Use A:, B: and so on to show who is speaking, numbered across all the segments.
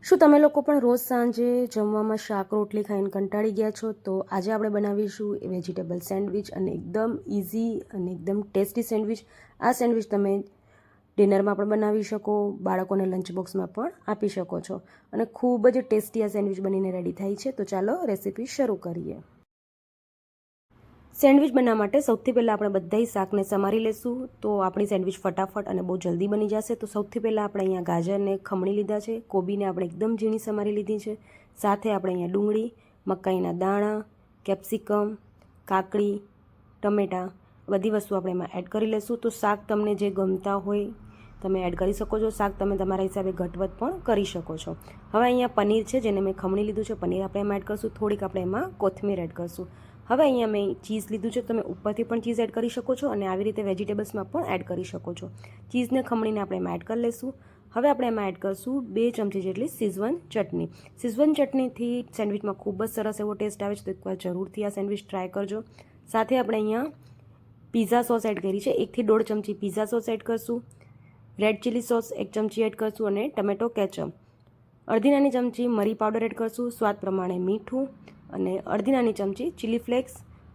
A: શું તમે લોકો પણ રોજ સાંજે જમવામાં શાક રોટલી ખાઈને કંટાળી ગયા છો? તો આજે આપણે બનાવીશું વેજીટેબલ સેન્ડવિચ અને એકદમ ઇઝી અને એકદમ ટેસ્ટી સેન્ડવિચ. આ સેન્ડવિચ તમે ડિનરમાં પણ બનાવી શકો, બાળકોને લંચ બોક્સમાં પણ આપી શકો છો અને ખૂબ જ ટેસ્ટી આ સેન્ડવિચ બનીને રેડી થાય છે. તો ચાલો રેસીપી શરૂ કરીએ. સેન્ડવિચ બનાવવા માટે સૌથી પહેલાં આપણે બધાય શાકને સમારી લેશું તો આપણી સેન્ડવિચ ફટાફટ અને બહુ જલ્દી બની જશે. તો સૌથી પહેલાં આપણે અહીંયા ગાજરને ખમણી લીધા છે, કોબીને આપણે એકદમ ઝીણી સમારી લીધી છે, સાથે આપણે અહીંયા ડુંગળી, મકાઈના દાણા, કેપ્સિકમ, કાકડી, ટમેટાં બધી વસ્તુ આપણે એમાં એડ કરી લઈશું. તો શાક તમને જે ગમતા હોય તમે એડ કરી શકો છો. શાક તમે તમારા હિસાબે ઘટવધ પણ કરી શકો છો. હવે અહીંયા પનીર છે જેને મેં ખમણી લીધું છે, પનીર આપણે એમાં એડ કરીશું. થોડીક આપણે એમાં કોથમીર એડ કરીશું. હવે અહીંયા મેં ચીઝ લીધું છે, તમે ઉપરથી પણ ચીઝ એડ કરી શકો છો અને આવી રીતે વેજીટેબલ્સમાં પણ એડ કરી શકો છો. ચીઝને ખમણીને આપણે એમાં એડ કરી લઈશું. હવે આપણે એમાં એડ કરીશું 2 ચમચી જેટલી શીઝવન ચટણી. શીઝવન ચટણીથી સેન્ડવિચમાં ખૂબ જ સરસ એવો ટેસ્ટ આવે છે, તો એકવાર જરૂરથી આ સેન્ડવિચ ટ્રાય કરજો. સાથે આપણે અહીંયા પિઝા સોસ એડ કરી છે, 1 થી 1.5 ચમચી પિઝા સોસ એડ કરીશું. રેડ ચીલી સોસ 1 ચમચી એડ કરીશું અને ટમેટો કેચઅપ અડધી નાની ચમચી મરી પાવડર એડ કરીશું, સ્વાદ પ્રમાણે મીઠું અને અડધી નાની ચમચી ચીલી ફ્લેક્સ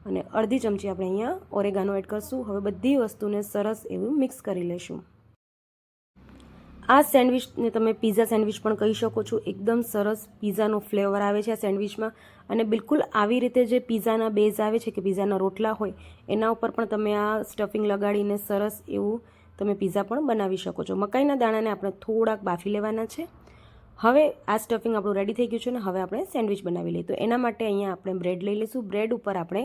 A: અને અડધી ચમચી આપણે અહીંયા ઓરેગાનો એડ કરીશું. હવે બધી વસ્તુને સરસ એવું મિક્સ કરી લઈશું. આ સેન્ડવિચને તમે પિઝા સેન્ડવિચ પણ કહી શકો છો. એકદમ સરસ પિઝાનો ફ્લેવર આવે છે આ સેન્ડવિચમાં અને બિલકુલ આવી રીતે જે પિઝાના બેઝ આવે છે કે પિઝાના રોટલા હોય એના ઉપર પણ તમે આ સ્ટફિંગ લગાડીને સરસ એવું તમે પિઝા પણ બનાવી શકો છો. મકાઈના દાણાને આપણે થોડાક બાફી લેવાના છે. હવે આ સ્ટફિંગ આપણું રેડી થઈ ગયું છે ને હવે આપણે સેન્ડવિચ બનાવી લઈએ. તો એના માટે અહીંયા આપણે બ્રેડ લઈ લઈશું. બ્રેડ ઉપર આપણે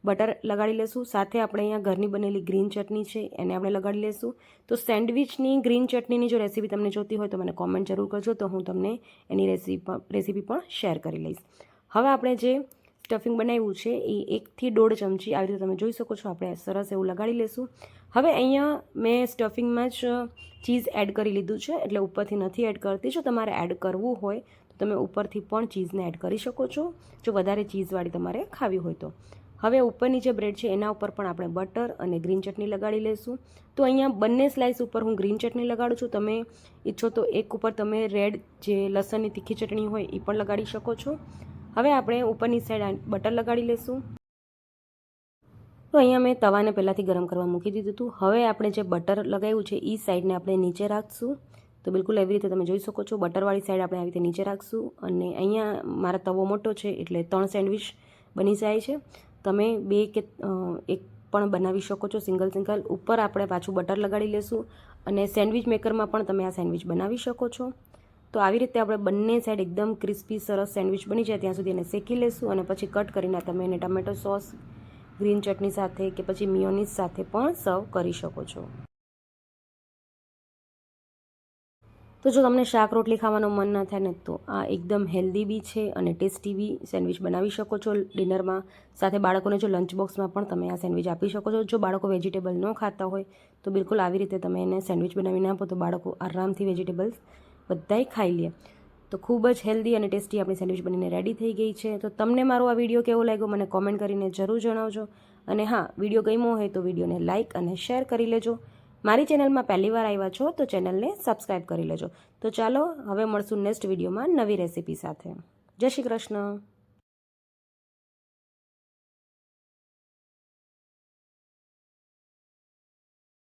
A: બટર લગાડી લઈશું. સાથે આપણે અહીંયા ઘરની બનેલી ગ્રીન ચટણી છે એને આપણે લગાડી લઈશું. તો સેન્ડવિચની ગ્રીન ચટણીની જો રેસીપી તમને જોતી હોય તો મને કોમેન્ટ જરૂર કરજો, તો હું તમને એની રેસીપી પણ શેર કરી લઈશ. હવે આપણે જે સ્ટફિંગ બનાવ્યું છે એ 1 થી 1.5 ચમચી આવી રીતે તમે જોઈ શકો છો આપણે સરસ એવું લગાડી લઈશું. હવે અહીંયા મેં સ્ટફિંગમાં જ ચીઝ એડ કરી લીધું છે એટલે ઉપરથી નથી એડ કરતી. જો તમારે એડ કરવું હોય તો તમે ઉપરથી પણ ચીઝને એડ કરી શકો છો જો વધારે ચીઝવાળી તમારે ખાવી હોય તો. હવે ઉપરની જે બ્રેડ છે એના ઉપર પણ આપણે બટર અને ગ્રીન ચટણી લગાડી લઈશું. તો અહીંયા બંને સ્લાઇસ ઉપર હું ગ્રીન ચટણી લગાડું છું. તમે ઈચ્છો તો એક ઉપર તમે રેડ જે લસણની તીખી ચટણી હોય એ પણ લગાડી શકો છો. હવે આપણે ઉપરની સાઈડ બટર લગાડી લઈશું. તો અહીંયા મેં તવાને પહેલાંથી ગરમ કરવા મૂકી દીધું હતું. હવે આપણે જે બટર લગાવ્યું છે એ સાઈડને આપણે નીચે રાખશું. તો બિલકુલ એવી રીતે તમે જોઈ શકો છો બટરવાળી સાઈડ આપણે આવી રીતે નીચે રાખશું. અને અહીંયા મારા તવો મોટો છે એટલે 3 સેન્ડવિચ બની જાય છે. તમે 2 કે 1 પણ બનાવી શકો છો સિંગલ. ઉપર આપણે પાછું બટર લગાડી લઈશું અને સેન્ડવિચ મેકરમાં પણ તમે આ સેન્ડવિચ બનાવી શકો છો. તો આવી રીતે આપણે બંને સાઈડ એકદમ ક્રિસ્પી સરસ સેન્ડવિચ બની જાય ત્યાં સુધી એને શેકી લઈશું અને પછી કટ કરીને તમે એને ટમેટો સોસ, ગ્રીન ચટણી સાથે કે પછી મિયોનીઝ સાથે પણ સર્વ કરી શકો છો. તો જો તમને શાક રોટલી ખાવાનું મન ન થાય ને તો આ એકદમ હેલ્ધી બી છે અને ટેસ્ટી બી સેન્ડવિચ બનાવી શકો છો ડિનરમાં. સાથે બાળકોને જો લંચ બોક્સમાં પણ તમે આ સેન્ડવિચ આપી શકો છો. જો બાળકો વેજીટેબલ ન ખાતા હોય તો બિલકુલ આવી રીતે તમે એને સેન્ડવિચ બનાવીને આપો તો બાળકો આરામથી વેજીટેબલ્સ બધાય ખાઈ લે. તો ખૂબ જ હેલ્ધી અને ટેસ્ટી આપણી સેન્ડવિચ બનીને રેડી થઈ ગઈ છે. તો તમને મારો આ વિડીયો કેવો લાગ્યો મને કોમેન્ટ કરીને જરૂર જણાવજો. અને હા, વિડીયો ગમ્યો હોય તો વિડીયોને લાઇક અને શેર કરી લેજો. મારી ચેનલમાં પહેલી વાર આવ્યા છો તો ચેનલને સબસ્ક્રાઈબ કરી લેજો. તો ચાલો હવે મળશું નેક્સ્ટ વિડીયોમાં નવી રેસીપી સાથે. જય શ્રી કૃષ્ણ.